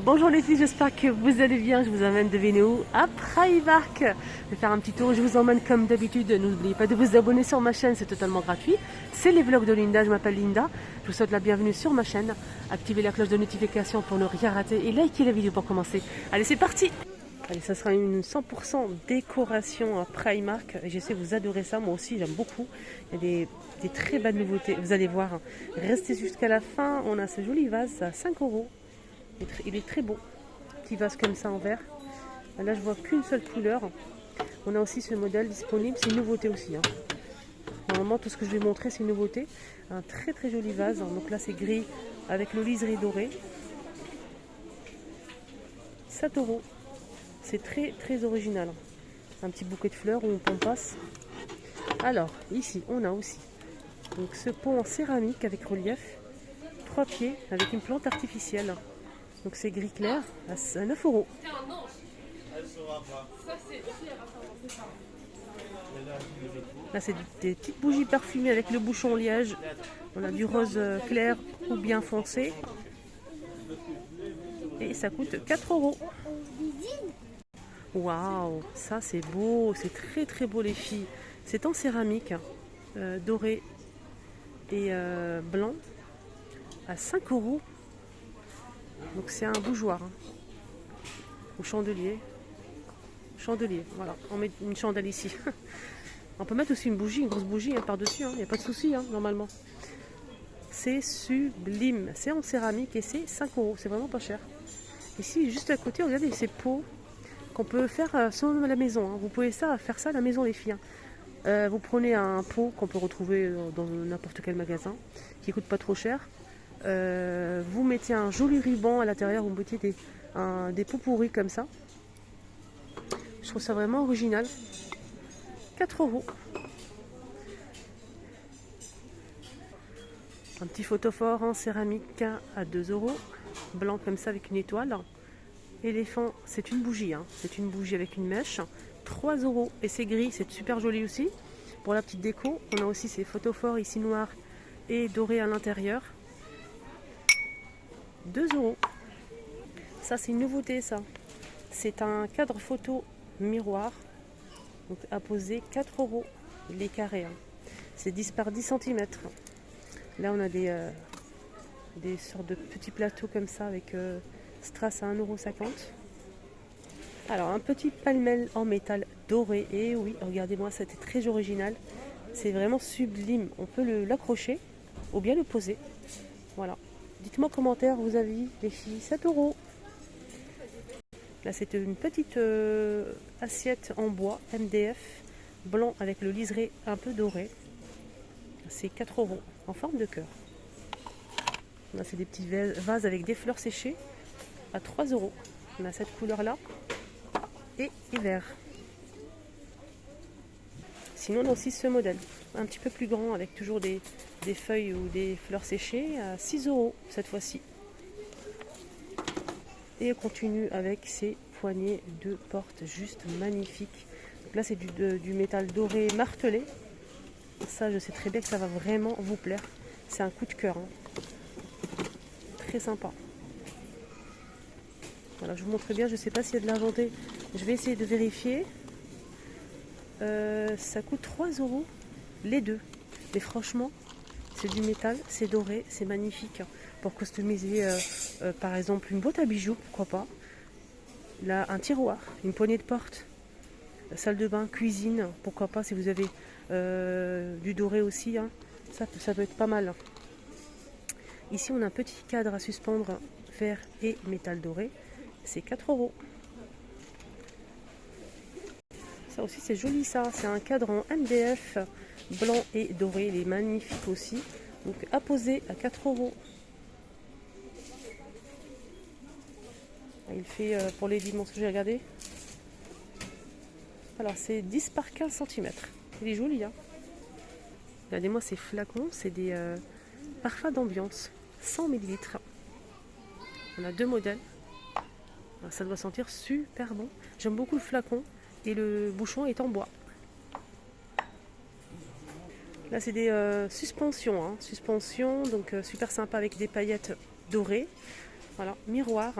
Bonjour les filles, j'espère que vous allez bien. Je vous emmène deviner où? À Primark. Je vais faire un petit tour, je vous emmène comme d'habitude. N'oubliez pas de vous abonner sur ma chaîne, c'est totalement gratuit. C'est les vlogs de Linda, je m'appelle Linda. Je vous souhaite la bienvenue sur ma chaîne. Activez la cloche de notification pour ne rien rater et likez la vidéo pour commencer. Allez, c'est parti! Allez, ça sera une 100% décoration à Primark. Je sais que vous adorez ça, moi aussi j'aime beaucoup. Il y a des très belles nouveautés, vous allez voir. Restez jusqu'à la fin, on a ce joli vase à 5 euros. Il est très beau, petit vase comme ça en verre. Là je vois qu'une seule couleur. On a aussi ce modèle disponible, c'est une nouveauté aussi. Normalement tout ce que je vais montrer c'est une nouveauté. Un très très joli vase, donc là c'est gris avec le liseré doré. 7 euros, c'est très très original. Un petit bouquet de fleurs où on passe. Alors ici on a aussi donc, ce pot en céramique avec relief, 3 pieds avec une plante artificielle. Donc c'est gris clair à 9 euros. Là c'est des petites bougies parfumées avec le bouchon liège. On a du rose clair ou bien foncé. Et ça coûte 4 euros. Waouh, ça c'est beau, c'est très très beau les filles. C'est en céramique, doré et blanc à 5 euros. Donc c'est un bougeoir au chandelier. Chandelier, voilà, on met une chandelle ici. On peut mettre aussi une bougie, une grosse bougie par-dessus, il n'y a pas de souci normalement. C'est sublime, c'est en céramique et c'est 5 euros, c'est vraiment pas cher. Ici, juste à côté, regardez ces pots qu'on peut faire sur la maison. Vous pouvez faire ça à la maison les filles. Vous prenez un pot qu'on peut retrouver dans n'importe quel magasin, qui coûte pas trop cher. Vous mettez un joli ruban à l'intérieur, vous mettez des pots pourris comme ça. Je trouve ça vraiment original. 4 euros. Un petit photophore en céramique à 2 euros. Blanc comme ça avec une étoile. Éléphant, c'est une bougie. C'est une bougie avec une mèche. 3 euros. Et c'est gris, c'est super joli aussi. Pour la petite déco, on a aussi ces photophores ici noirs et dorés à l'intérieur. 2 euros. Ça c'est une nouveauté ça. C'est un cadre photo miroir. Donc à poser 4 euros les carrés. C'est 10 par 10 cm. Là on a des sortes de petits plateaux comme ça avec strass à 1,50 €. Alors un petit palmel en métal doré. Et oui, regardez-moi, c'était très original. C'est vraiment sublime. On peut l'accrocher ou bien le poser. Voilà. Dites-moi en commentaire vos avis, les filles. 7 euros. Là, c'est une petite assiette en bois MDF blanc avec le liseré un peu doré. C'est 4 euros en forme de cœur. Là, c'est des petits vases avec des fleurs séchées à 3 euros. On a cette couleur-là et vert. Sinon, on a aussi ce modèle, un petit peu plus grand avec toujours des feuilles ou des fleurs séchées à 6 euros cette fois-ci. Et on continue avec ces poignées de porte juste magnifiques. Donc là c'est du métal doré martelé. Ça je sais très bien que ça va vraiment vous plaire. C'est un coup de cœur. Très sympa. Voilà, je vous montre bien, je ne sais pas s'il y a de l'argenté. Je vais essayer de vérifier. Ça coûte 3 euros les deux. Mais franchement, c'est du métal, c'est doré, c'est magnifique. Pour customiser par exemple une boîte à bijoux, pourquoi pas. Là, un tiroir, une poignée de porte, salle de bain, cuisine, pourquoi pas si vous avez du doré aussi, ça peut être pas mal. Ici, on a un petit cadre à suspendre, fer et métal doré, c'est 4 euros. Ça aussi, c'est joli ça, c'est un cadre en MDF blanc et doré, il est magnifique aussi. Donc à poser à 4 euros. Il fait pour les dimensions, j'ai regardé. Alors c'est 10 par 15 cm. Il est joli. Regardez-moi ces flacons, c'est des parfums d'ambiance. 100 ml. On a deux modèles. Alors, ça doit sentir super bon. J'aime beaucoup le flacon et le bouchon est en bois. Là c'est des suspensions. Suspensions, donc super sympa avec des paillettes dorées. Voilà, miroir.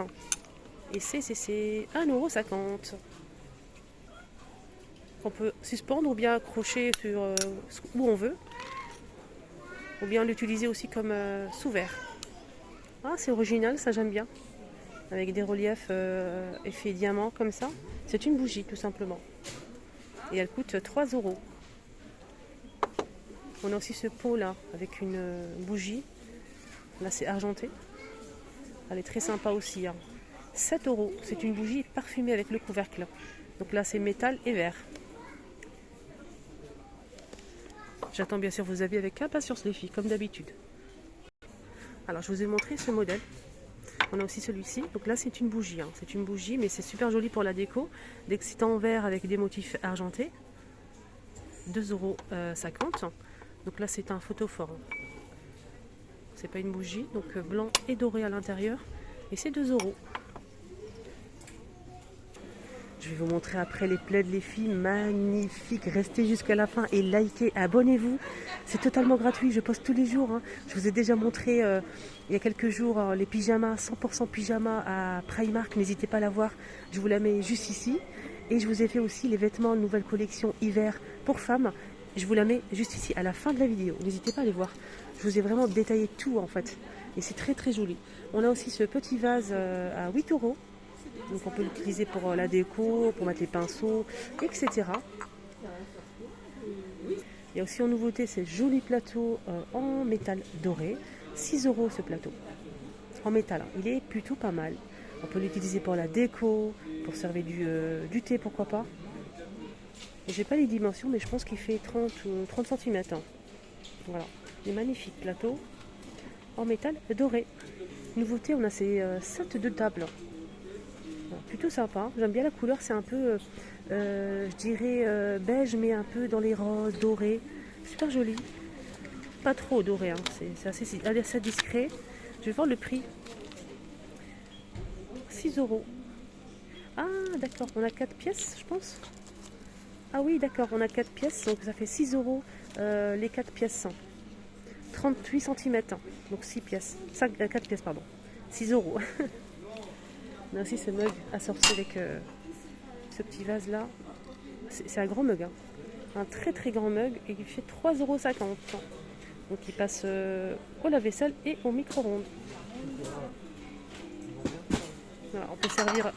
Et c'est 1,50 €. On peut suspendre ou bien accrocher sur où on veut. Ou bien l'utiliser aussi comme sous-verre. Ah, c'est original, ça j'aime bien. Avec des reliefs effet diamant comme ça. C'est une bougie tout simplement. Et elle coûte 3 €. On a aussi ce pot là avec une bougie. Là c'est argenté. Elle est très sympa aussi. 7 €. C'est une bougie parfumée avec le couvercle. Donc là c'est métal et verre. J'attends bien sûr vos avis avec impatience les filles, comme d'habitude. Alors je vous ai montré ce modèle. On a aussi celui-ci. Donc là c'est une bougie. C'est une bougie mais c'est super joli pour la déco. Dès que c'est en verre avec des motifs argentés. 2,50 €. Donc là c'est un photophore. C'est pas une bougie. Donc blanc et doré à l'intérieur. Et c'est 2 €. Je vais vous montrer après les plaids, les filles, magnifiques. Restez jusqu'à la fin et likez, abonnez-vous. C'est totalement gratuit, je poste tous les jours. Je vous ai déjà montré il y a quelques jours les pyjamas, 100% pyjama à Primark. N'hésitez pas à la voir, je vous la mets juste ici. Et je vous ai fait aussi les vêtements, nouvelle collection hiver pour femmes. Je vous la mets juste ici à la fin de la vidéo. N'hésitez pas à les voir. Je vous ai vraiment détaillé tout en fait. Et c'est très très joli. On a aussi ce petit vase à 8 €. Donc on peut l'utiliser pour la déco, pour mettre les pinceaux, etc. Il y a aussi en nouveauté ces jolis plateaux en métal doré. 6 € ce plateau. En métal, il est plutôt pas mal. On peut l'utiliser pour la déco, pour servir du thé, pourquoi pas. Je n'ai pas les dimensions, mais je pense qu'il fait 30 cm. Voilà, des magnifiques plateaux en métal doré. Nouveauté, on a ces sets de table. Plutôt sympa, j'aime bien la couleur, c'est un peu, je dirais beige, mais un peu dans les roses, dorés. Super joli. Pas trop doré, c'est assez discret. Je vais voir le prix. 6 €. Ah, d'accord, on a 4 pièces, je pense. Ah oui, d'accord, on a 4 pièces, donc ça fait 6 € les 4 pièces. 38 cm, donc 6 pièces. 4 pièces, pardon. 6 €. On a aussi ce mug assorti avec ce petit vase là. C'est un grand mug. Un très très grand mug et il fait 3,50 €. Donc il passe au lave-vaisselle et au micro-ondes. Voilà, on peut servir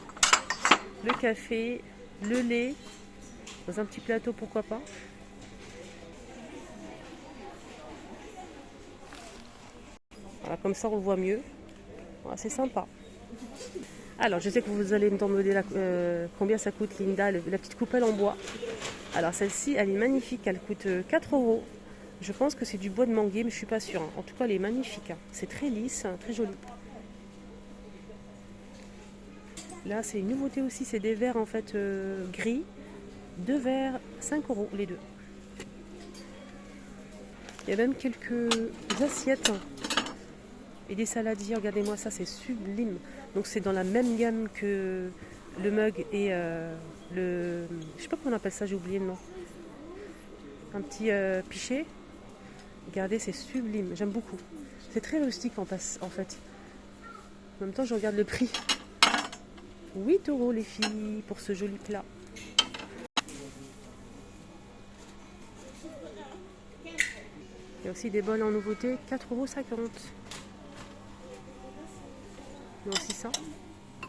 le café, le lait dans un petit plateau, pourquoi pas. Voilà, comme ça on le voit mieux. Voilà, c'est sympa. Alors, je sais que vous allez me demander combien ça coûte, Linda, la petite coupelle en bois. Alors, celle-ci, elle est magnifique, elle coûte 4 €. Je pense que c'est du bois de manguier, mais je ne suis pas sûre. En tout cas, elle est magnifique. C'est très lisse, très joli. Là, c'est une nouveauté aussi, c'est des verres en fait gris. 2 verres, 5 € les deux. Il y a même quelques assiettes et des saladiers. Regardez-moi ça, c'est sublime. Donc c'est dans la même gamme que le mug et le... Je sais pas comment on appelle ça, j'ai oublié le nom. Un petit pichet. Regardez, c'est sublime, j'aime beaucoup. C'est très rustique en fait. En même temps, je regarde le prix. 8 € les filles pour ce joli plat. Il y a aussi des bols en nouveauté, 4,50 €. Il y a aussi ça.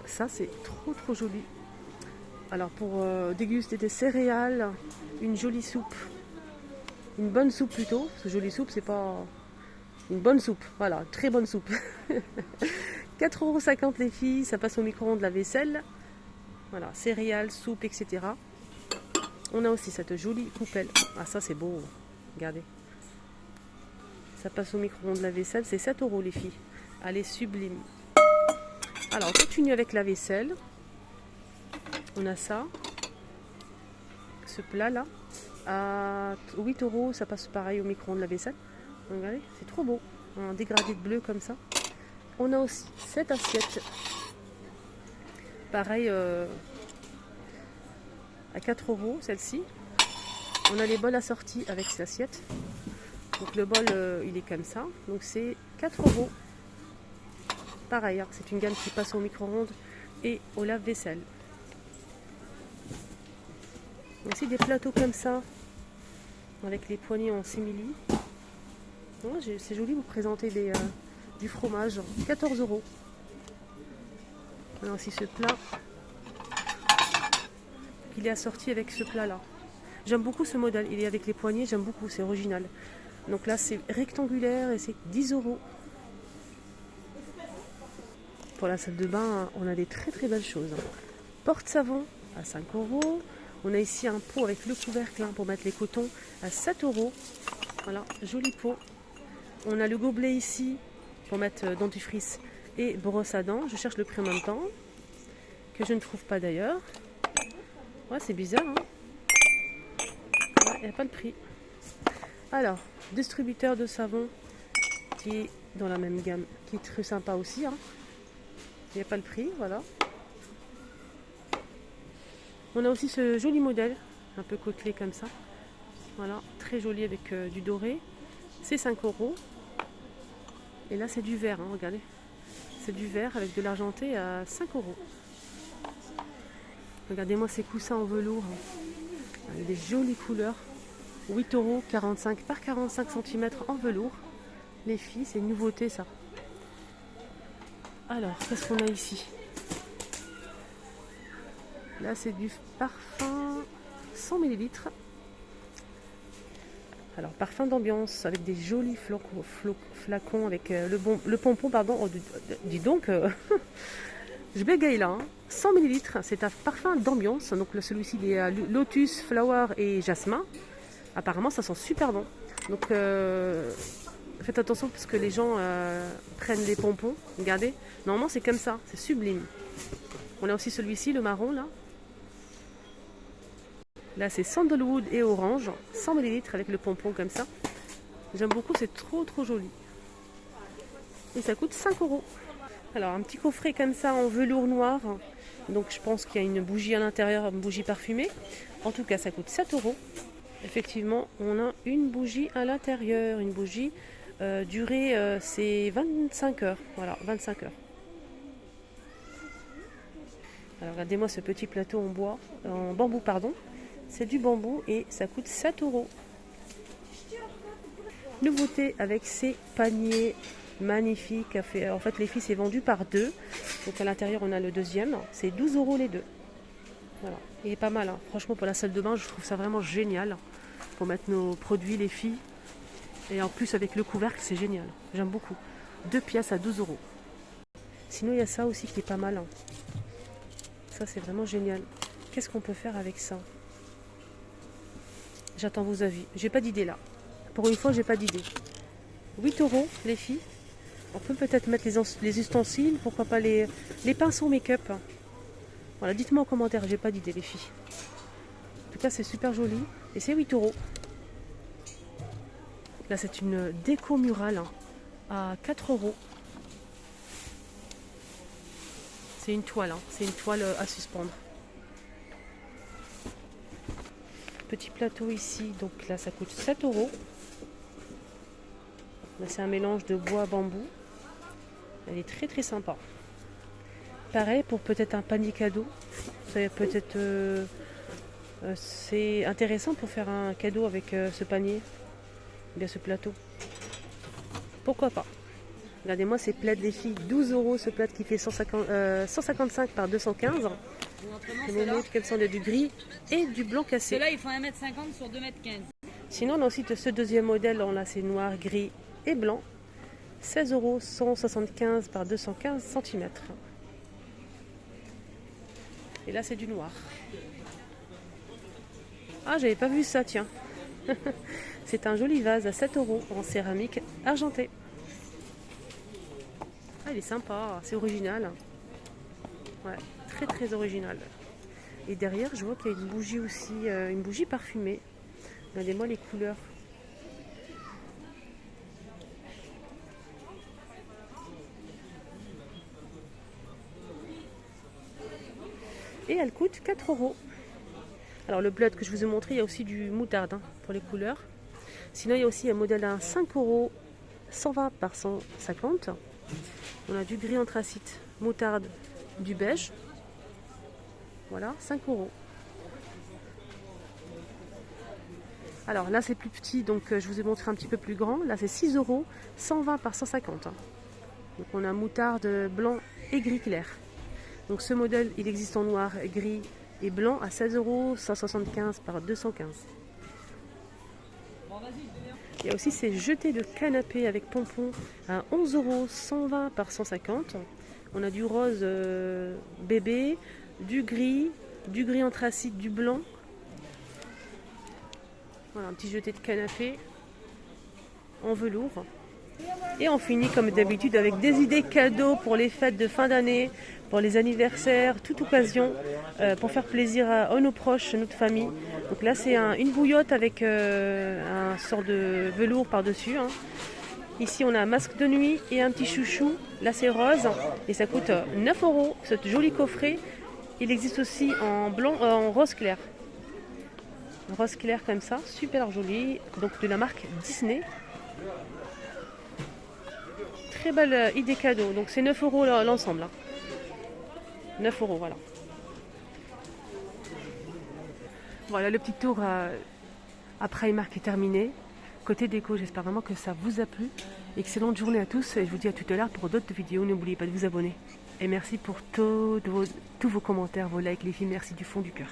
Ça, c'est trop joli. Alors, pour déguster des céréales, une jolie soupe. Une bonne soupe plutôt. Parce que jolie soupe, c'est pas... Une bonne soupe. Voilà, très bonne soupe. 4,50 € les filles. Ça passe au micro-ondes, la vaisselle. Voilà, céréales, soupe, etc. On a aussi cette jolie coupelle. Ah, ça, c'est beau. Regardez. Ça passe au micro-ondes, la vaisselle. C'est 7 € les filles. Elle est sublime. Alors, on continue avec la vaisselle. On a ça. Ce plat-là. À 8 €, ça passe pareil au micro-ondes, la vaisselle. Regardez, c'est trop beau. Un dégradé de bleu comme ça. On a aussi cette assiette. Pareil, à 4 € celle-ci. On a les bols assortis avec cette assiette. Donc le bol, il est comme ça. Donc c'est 4 €. Pareil, c'est une gamme qui passe au micro-ondes. et au lave-vaisselle. Aussi des plateaux comme ça, avec les poignées en simili. C'est joli, vous présenter du fromage, 14 €. Alors aussi ce plat, il est assorti avec ce plat là. J'aime beaucoup ce modèle, il est avec les poignées, j'aime beaucoup, c'est original. Donc là c'est rectangulaire et c'est 10 €. Pour la salle de bain, on a des très très belles choses. Porte-savon à 5 €. On a ici un pot avec le couvercle pour mettre les cotons à 7 €. Voilà, joli pot. On a le gobelet ici pour mettre dentifrice et brosse à dents. Je cherche le prix en même temps, que je ne trouve pas d'ailleurs. Ouais, c'est bizarre, hein. Il n'y a pas le prix. Alors, distributeur de savon qui est dans la même gamme, qui est très sympa aussi, hein. Il n'y a pas le prix, voilà. On a aussi ce joli modèle, un peu côtelé comme ça. Voilà, très joli avec du doré. C'est 5 €. Et là, c'est du verre, hein, regardez. C'est du verre avec de l'argenté à 5 €. Regardez-moi ces coussins en velours, hein, avec des jolies couleurs. 8 € 45 par 45 cm en velours. Les filles, c'est une nouveauté ça. Alors, qu'est-ce qu'on a ici? Là, c'est du parfum 100 ml. Alors, parfum d'ambiance avec des jolis flacons avec le pompon, pardon. Oh, dis donc, je bégaye là. Hein. 100 ml, c'est un parfum d'ambiance. Donc, celui-ci, il est à lotus, flower et jasmin. Apparemment, ça sent super bon. Donc, faites attention parce que les gens prennent les pompons. Regardez, normalement, c'est comme ça, c'est sublime. On a aussi celui-ci, le marron là. Là, c'est sandalwood et orange, 100 ml avec le pompon comme ça. J'aime beaucoup, c'est trop joli. Et ça coûte 5 €. Alors, un petit coffret comme ça en velours noir. Donc, je pense qu'il y a une bougie à l'intérieur, une bougie parfumée. En tout cas, ça coûte 7 €. Effectivement, on a une bougie à l'intérieur. Une bougie durée, c'est 25 heures. Voilà, 25 heures. Alors, regardez-moi ce petit plateau en bambou, pardon. C'est du bambou et ça coûte 7 €. Nouveauté avec ces paniers magnifiques. En fait, les filles, c'est vendu par deux. Donc à l'intérieur, on a le deuxième. C'est 12 € les deux. Voilà. Il est pas mal. Hein. Franchement, pour la salle de bain, je trouve ça vraiment génial. Pour mettre nos produits, les filles. Et en plus, avec le couvercle, c'est génial. J'aime beaucoup. 2 pièces à 12 €. Sinon, il y a ça aussi qui est pas mal. Hein. Ça, c'est vraiment génial. Qu'est-ce qu'on peut faire avec ça? J'attends vos avis. J'ai pas d'idée là. Pour une fois, j'ai pas d'idée. 8 € les filles. On peut peut-être mettre les ustensiles. Pourquoi pas les pinceaux make-up. Voilà, dites-moi en commentaire. J'ai pas d'idée les filles. En tout cas, c'est super joli. Et c'est 8 €. Là, c'est une déco murale à 4 €. C'est une toile. C'est une toile à suspendre. Petit plateau ici, donc là ça coûte 7 €. Là c'est un mélange de bois bambou. Elle est très sympa. Pareil pour peut-être un panier cadeau. Ça peut-être c'est intéressant pour faire un cadeau avec ce panier, bien ce plateau. Pourquoi pas? Regardez-moi ces plaids des filles, 12 € ce plaid qui fait 155 par 215. Je vais vous montrer comme ça, on a du gris et du blanc cassé. Ceux-là, ils font 1,50 m sur 2,15 m. Sinon, on a aussi ce deuxième modèle, là, c'est noir, gris et blanc. 16 €, 175 par 215 cm. Et là, c'est du noir. Ah, j'avais pas vu ça, tiens. C'est un joli vase à 7 € en céramique argentée. Ah, il est sympa, c'est original. Ouais, très original. Et derrière, je vois qu'il y a une bougie aussi, une bougie parfumée. Regardez-moi les couleurs. Et elle coûte 4 €. Alors le bleu que je vous ai montré, il y a aussi du moutarde pour les couleurs. Sinon, il y a aussi un modèle à 5 €, 120 par 150. On a du gris anthracite, moutarde, du beige. Voilà, 5 euros. Alors là c'est plus petit, donc je vous ai montré un petit peu plus grand. Là c'est 6 euros, 120 par 150. Donc on a moutarde blanc et gris clair. Donc ce modèle il existe en noir, gris et blanc à 16 euros, 175 par 215. Il y a aussi ces jetés de canapé avec pompons à 11 euros, 120 par 150. On a du rose bébé, du gris anthracite, du blanc. Voilà, un petit jeté de canapé en velours. Et on finit comme d'habitude avec des idées cadeaux pour les fêtes de fin d'année, pour les anniversaires, toute occasion, pour faire plaisir à nos proches, à notre famille. Donc là c'est une bouillotte avec un sort de velours par-dessus. Hein. Ici on a un masque de nuit et un petit chouchou. Là c'est rose et ça coûte 9 euros. Ce joli coffret. Il existe aussi en blanc, en rose clair. Rose clair comme ça, super joli. Donc de la marque Disney. Très belle idée cadeau. Donc c'est 9 euros l'ensemble. Hein. 9 euros, voilà. Voilà, le petit tour à Primark est terminé. Côté déco, j'espère vraiment que ça vous a plu. Excellente journée à tous et je vous dis à tout à l'heure pour d'autres vidéos. N'oubliez pas de vous abonner. Et merci pour tous vos commentaires, vos likes, les filles. Merci du fond du cœur.